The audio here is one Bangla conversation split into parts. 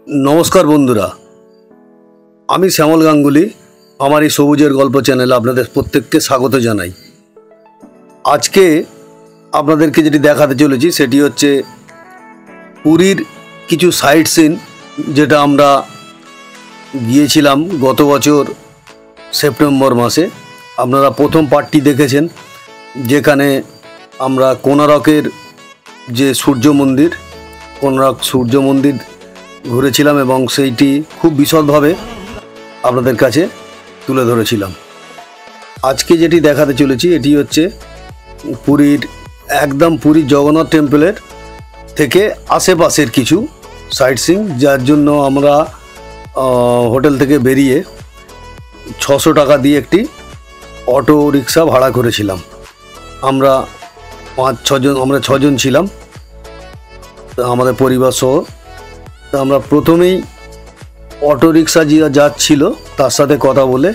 नमस्कार बंधुरा आमी श्यामल गांगुली हमारी सबुजेर गल्प चैनेले आपनादेर प्रत्येकके स्वागत जानाई। आज के आपनादेरके जेटी देखाते चलेछि सेटी होच्छे पुरीर किछु साइट सीन जेटा आमरा गिয়েছিলাম गत बछर सेप्टेम्बर मासे। आपनारा प्रथम पार्टटी देखेছেন जेखाने आमरा कोणार्केर जे सूर्य मंदिर कोणार्क सूर्य मंदिर घुरेছিলাম এবং সেইটি খুব বিশদভাবে আপনাদের কাছে তুলে ধরেছিলাম। আজকে যেটি দেখাতে চলেছি এটি হচ্ছে পুরীর একদম পুরী জগন্নাথ টেম্পলের থেকে আশেপাশের কিছু সাইট সিইং, যার জন্য আমরা হোটেল থেকে বেরিয়ে 600 টাকা দিয়ে একটি অটো রিক্সা ভাড়া করেছিলাম। আমরা 6 জন ছিলাম আমাদের পরিবার সহ। তো আমরা প্রথমেই অটো রিক্সা যাচ্ছিল তার সাথে কথা বলে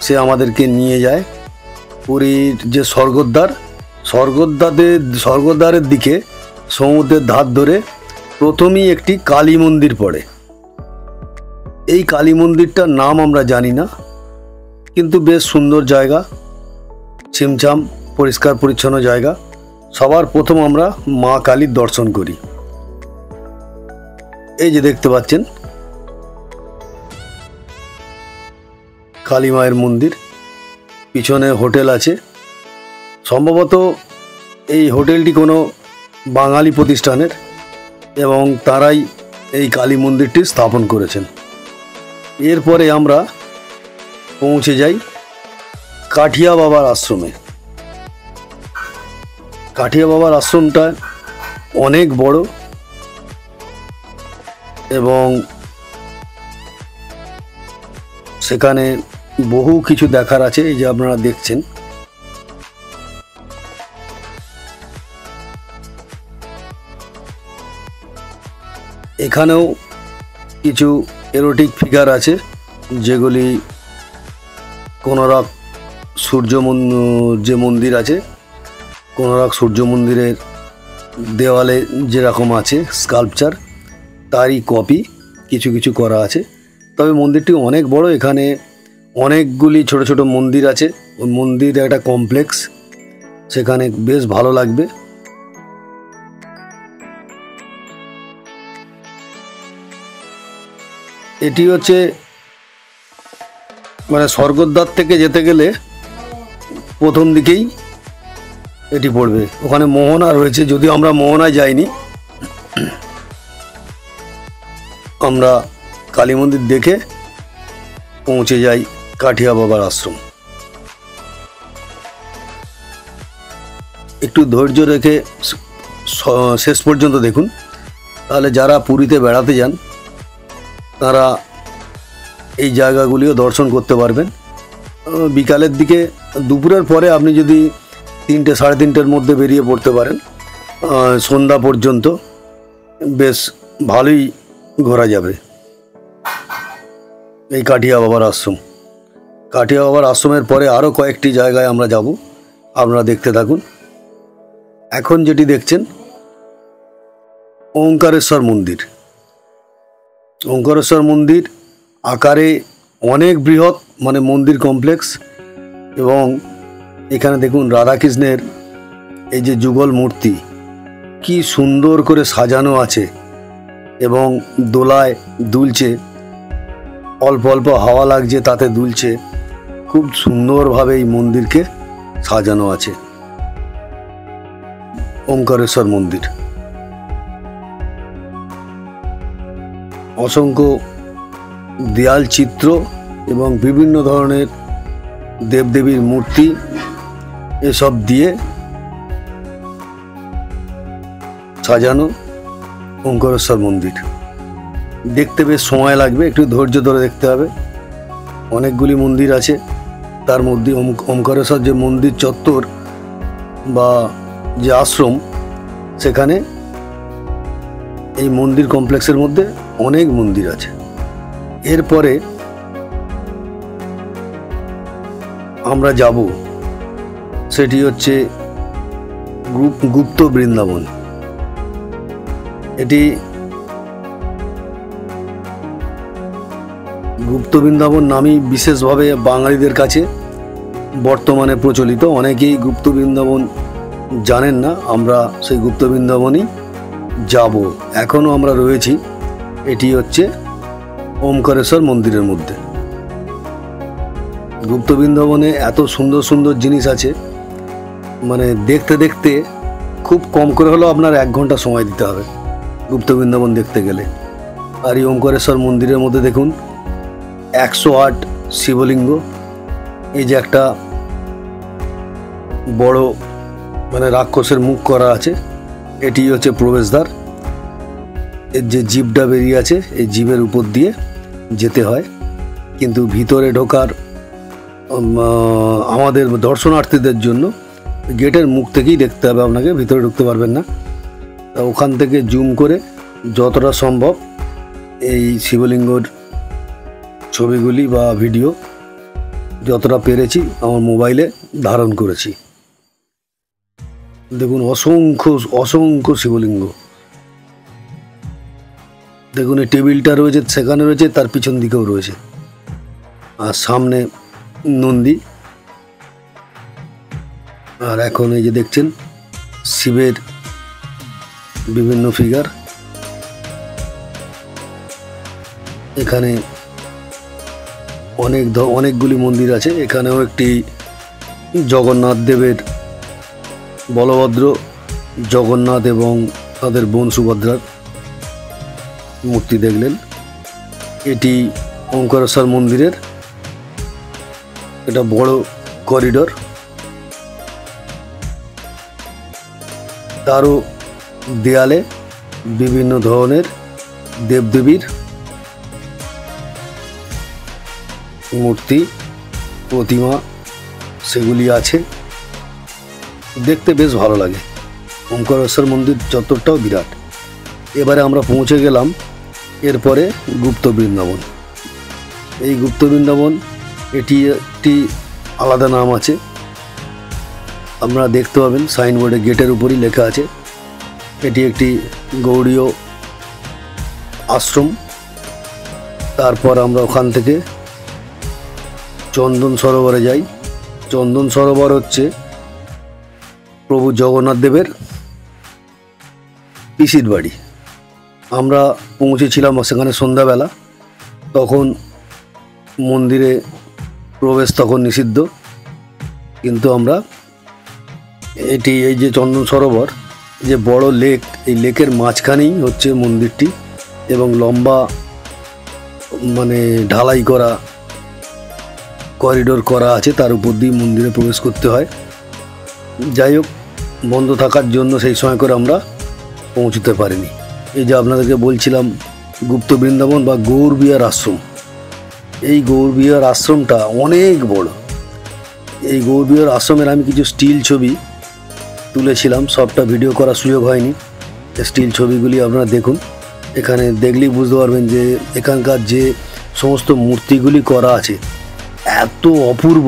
সে আমাদেরকে নিয়ে যায় পুরীর যে স্বর্গদ্বারের দিকে সমুদ্রের ধার ধরে প্রথমেই একটি কালী মন্দির পড়ে। এই কালী মন্দিরটার নাম আমরা জানি না, কিন্তু বেশ সুন্দর জায়গা, ছিমছাম পরিষ্কার পরিচ্ছন্ন জায়গা। সবার প্রথম আমরা মা কালীর দর্শন করি। এই যে দেখতে পাচ্ছেন কালী মায়ের মন্দির, পিছনে হোটেল আছে। সম্ভবত এই হোটেলটি কোনো বাঙালি প্রতিষ্ঠানের এবং তারাই এই কালী মন্দিরটি স্থাপন করেছেন। এরপরে আমরা পৌঁছে যাই কাঠিয়া বাবার আশ্রমে। কাঠিয়া বাবার আশ্রমটা অনেক বড় এবং সেখানে বহু কিছু দেখার আছে। এই যে আপনারা দেখছেন এখানেও কিছু এরোটিক ফিগার আছে যেগুলি কোণার্ক যে মন্দির আছে কোণার্ক সূর্য মন্দিরের দেওয়ালে যেরকম আছে স্কাল্পচার তারই কপি কিছু কিছু করা আছে। তবে মন্দিরটি অনেক বড়, এখানে অনেকগুলি ছোট ছোট মন্দির আছে। ওই মন্দির একটা কমপ্লেক্স, সেখানে বেশ ভালো লাগবে। এটি হচ্ছে মানে স্বর্গদ্বার থেকে যেতে গেলে প্রথম দিকেই এটি পড়বে। ওখানে মোহনা রয়েছে, যদিও আমরা মোহনায় যাইনি। আমরা কালী মন্দির দেখে পৌঁছে যাই কাঠিয়া বাবার আশ্রম। একটু ধৈর্য রেখে শেষ পর্যন্ত দেখুন, তাহলে যারা পুরীতে বেড়াতে যান তারা এই জায়গাগুলিও দর্শন করতে পারবেন। বিকালের দিকে দুপুরের পরে আপনি যদি 3টে সাড়ে 3টের মধ্যে বেরিয়ে পড়তে পারেন, সন্ধ্যা পর্যন্ত বেশ ভালোই ঘোরা যাবে। এই কাঠিয়া বাবার আশ্রম, কাঠিয়া বাবার আশ্রমের পরে আরও কয়েকটি জায়গায় আমরা যাব, আপনারা দেখতে থাকুন। এখন যেটি দেখছেন ওঙ্কারেশ্বর মন্দির। ওঙ্কারেশ্বর মন্দির আকারে অনেক বৃহৎ, মানে মন্দির কমপ্লেক্স। এবং এখানে দেখুন রাধাকৃষ্ণের এই যে যুগল মূর্তি কি সুন্দর করে সাজানো আছে এবং দোলায় দুলছে, অল্প অল্প হাওয়া লাগছে তাতে দুলছে। খুব সুন্দরভাবে এই মন্দিরকে সাজানো আছে ওঙ্কারেশ্বর মন্দির। অসংখ্য দেয়াল চিত্র এবং বিভিন্ন ধরনের দেবদেবীর মূর্তি এসব দিয়ে সাজানো ওঙ্কারেশ্বর মন্দির। দেখতে বেশ সময় লাগবে, একটু ধৈর্য ধরে দেখতে হবে। অনেকগুলি মন্দির আছে, তার মধ্যে ওঙ্কারেশ্বর যে মন্দির চত্বর বা যে আশ্রম, সেখানে এই মন্দির কমপ্লেক্সের মধ্যে অনেক মন্দির আছে। এরপরে আমরা যাব, সেটি হচ্ছে গুপ্ত বৃন্দাবন। এটি গুপ্ত বৃন্দাবন নামই বিশেষভাবে বাঙালিদের কাছে বর্তমানে প্রচলিত। অনেকেই গুপ্ত বৃন্দাবন জানেন না, আমরা সেই গুপ্ত বৃন্দাবনই যাব। এখনও আমরা রয়েছি। এটি হচ্ছে ওমকারেশ্বর মন্দিরের মধ্যে। গুপ্ত বৃন্দাবনে এত সুন্দর সুন্দর জিনিস আছে, মানে দেখতে দেখতে খুব কম করে হলেও আপনার 1 ঘন্টা সময় দিতে হবে গুপ্ত বৃন্দাবন দেখতে গেলে। আর এই ওমকারেশ্বর মন্দিরের মধ্যে দেখুন 108 শিবলিঙ্গ। এই যে একটা বড় মানে রাক্ষসের মুখ করা আছে, এটি হচ্ছে প্রবেশদ্বার। এর যে জিভটা বেরিয়ে আছে, এই জিভের উপর দিয়ে যেতে হয়, কিন্তু ভিতরে ঢোকার আমাদের দর্শনার্থীদের জন্য গেটের মুখ থেকেই দেখতে হবে আপনাকে, ভিতরে ঢুকতে পারবেন না। ওখান থেকে জুম করে যতটা সম্ভব এই শিবলিঙ্গর ছবিগুলি বা ভিডিও যতটা পেরেছি আমার মোবাইলে ধারণ করেছি। দেখুন অসংখ্য অসংখ্য শিবলিঙ্গ। দেখুন এই টেবিলটা রয়েছে, সেখানে রয়েছে, তার পিছন দিকেও রয়েছে, আর সামনে নন্দী। আর এখন এই যে দেখছেন শিবের বিভিন্ন ফিগার। এখানে অনেকগুলি মন্দির আছে। এখানেও একটি জগন্নাথ দেবের, বলভদ্র, জগন্নাথ এবং তাদের বোন সুভদ্রার মূর্তি দেখলেন। এটি ওমকারেশ্বর মন্দিরের এটা বড় করিডোর। তারও দেয়ালে বিভিন্ন ধরনের দেবদেবীর মূর্তি, প্রতিমা সেগুলি আছে। দেখতে বেশ ভালো লাগে। ওমকারেশ্বর মন্দির চত্বরটাও বিরাট। এবারে আমরা পৌঁছে গেলাম এরপরে গুপ্ত বৃন্দাবন। এই গুপ্ত বৃন্দাবন এটি একটি আলাদা নাম আছে, আপনারা দেখতে পাবেন সাইনবোর্ডে গেটের উপরই লেখা আছে। এটি একটি গৌড়ীয় আশ্রম। তারপর আমরা ওখান থেকে চন্দন সরোবরে যাই। চন্দন সরোবর হচ্ছে প্রভু জগন্নাথ দেবের পিসির বাড়ি। আমরা পৌঁছেছিলাম সেখানে সন্ধ্যাবেলা। তখন মন্দিরে প্রবেশ তখন নিষিদ্ধ, কিন্তু আমরা এই যে চন্দন সরোবর, যে বড় লেক, এই লেকের মাঝখানেই হচ্ছে মন্দিরটি, এবং লম্বা মানে ঢালাই করা করিডোর করা আছে, তার উপর দিয়ে মন্দিরে প্রবেশ করতে হয়। যাই হোক, বন্ধ থাকার জন্য সেই সময় করে আমরা পৌঁছতে পারিনি। এই যে আপনাদেরকে বলছিলাম গুপ্ত বৃন্দাবন বা গৌরবিহার আশ্রম, এই গৌরবিহার আশ্রমটা অনেক বড়। এই গৌরবিহার আশ্রমের আমি কিছু স্টিল ছবি তুলেছিলাম, সবটা ভিডিও করার সুযোগ হয়নি। স্টিল ছবিগুলি আপনারা দেখুন, এখানে দেখলেই বুঝতে পারবেন যে এখানকার যে সমস্ত মূর্তিগুলি করা আছে এত অপূর্ব,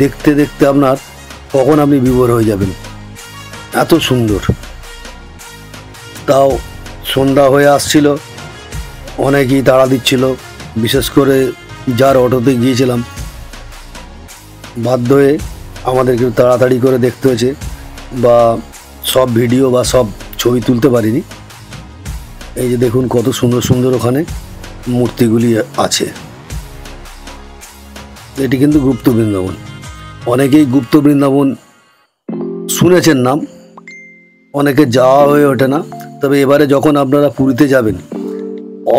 দেখতে দেখতে আপনার কখন আপনি বিভোর হয়ে যাবেন, এত সুন্দর। তাও সন্ধ্যা হয়ে আসছিল, অনেকেই তাড়া দিচ্ছিল, বিশেষ করে যার অটোতে গিয়েছিলাম বাধ্য হয়ে আমাদেরকে তাড়াতাড়ি করে দেখতে হয়েছে, বা সব ভিডিও বা সব ছবি তুলতে পারিনি। এই যে দেখুন কত সুন্দর সুন্দর ওখানে মূর্তিগুলি আছে। এটি কিন্তু গুপ্ত বৃন্দাবন। অনেকেই গুপ্ত বৃন্দাবন শুনেছেন নাম, অনেকে যাওয়া হয়ে ওঠে না। তবে এবারে যখন আপনারা পুরীতে যাবেন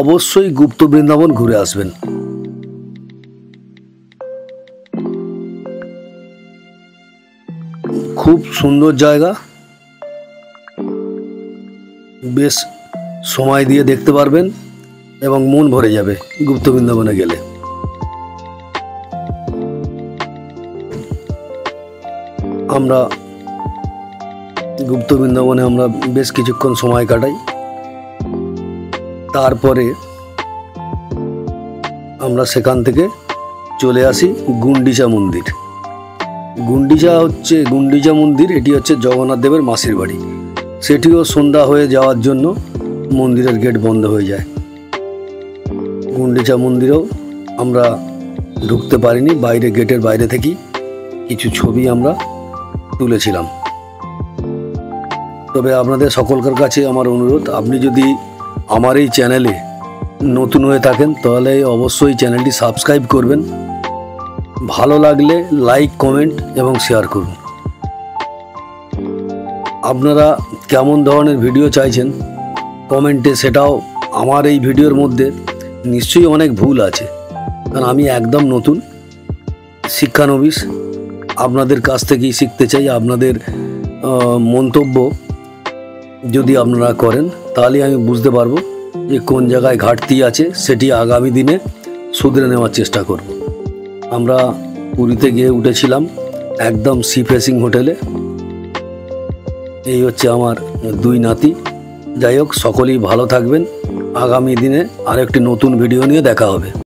অবশ্যই গুপ্ত বৃন্দাবন ঘুরে আসবেন। খুব সুন্দর জায়গা, বেশ সময় দিয়ে দেখতে পারবেন এবং মন ভরে যাবে গুপ্ত বৃন্দাবনে গেলে। আমরা গুপ্ত বৃন্দাবনে আমরা বেশ কিছুক্ষণ সময় কাটাই। তারপরে আমরা সেখান থেকে চলে আসি গুন্ডিচা মন্দির। গুন্ডিচা মন্দির, এটি হচ্ছে জগন্নাথ দেবের মাসির বাড়ি। সেটিও সন্ধ্যা হয়ে যাওয়ার জন্য মন্দিরের গেট বন্ধ হয়ে যায়। গুন্ডিচা মন্দিরেও আমরা ঢুকতে পারিনি, বাইরে গেটের বাইরে থেকেই কিছু ছবি আমরা তুলেছিলাম। তবে আপনাদের সকলকার কাছে আমার অনুরোধ, আপনি যদি আমার এই চ্যানেলে নতুন হয়ে থাকেন তাহলে অবশ্যই চ্যানেলটি সাবস্ক্রাইব করবেন, ভালো লাগলে লাইক, কমেন্ট এবং শেয়ার করুন। আপনারা কেমন ধরনের ভিডিও চাইছেন কমেন্টে, সেটাও আমার এই ভিডিওর মধ্যে নিশ্চয়ই অনেক ভুল আছে, কারণ আমি একদম নতুন শিক্ষানবিশ, আপনাদের কাছ থেকেই শিখতে চাই। আপনাদের মন্তব্য যদি আপনারা করেন তাহলে আমি বুঝতে পারবো যে কোন জায়গায় ঘাটতি আছে, সেটি আগামী দিনে শুধরে নেওয়ার চেষ্টা করব। আমরা পুরীতে গিয়ে উঠেছিলাম একদম সি ফেসিং হোটেলে। এই হচ্ছে আমার দুই নাতি। যাই হোক, সকলেই ভালো থাকবেন। আগামী দিনে আরেকটি নতুন ভিডিও নিয়ে দেখা হবে।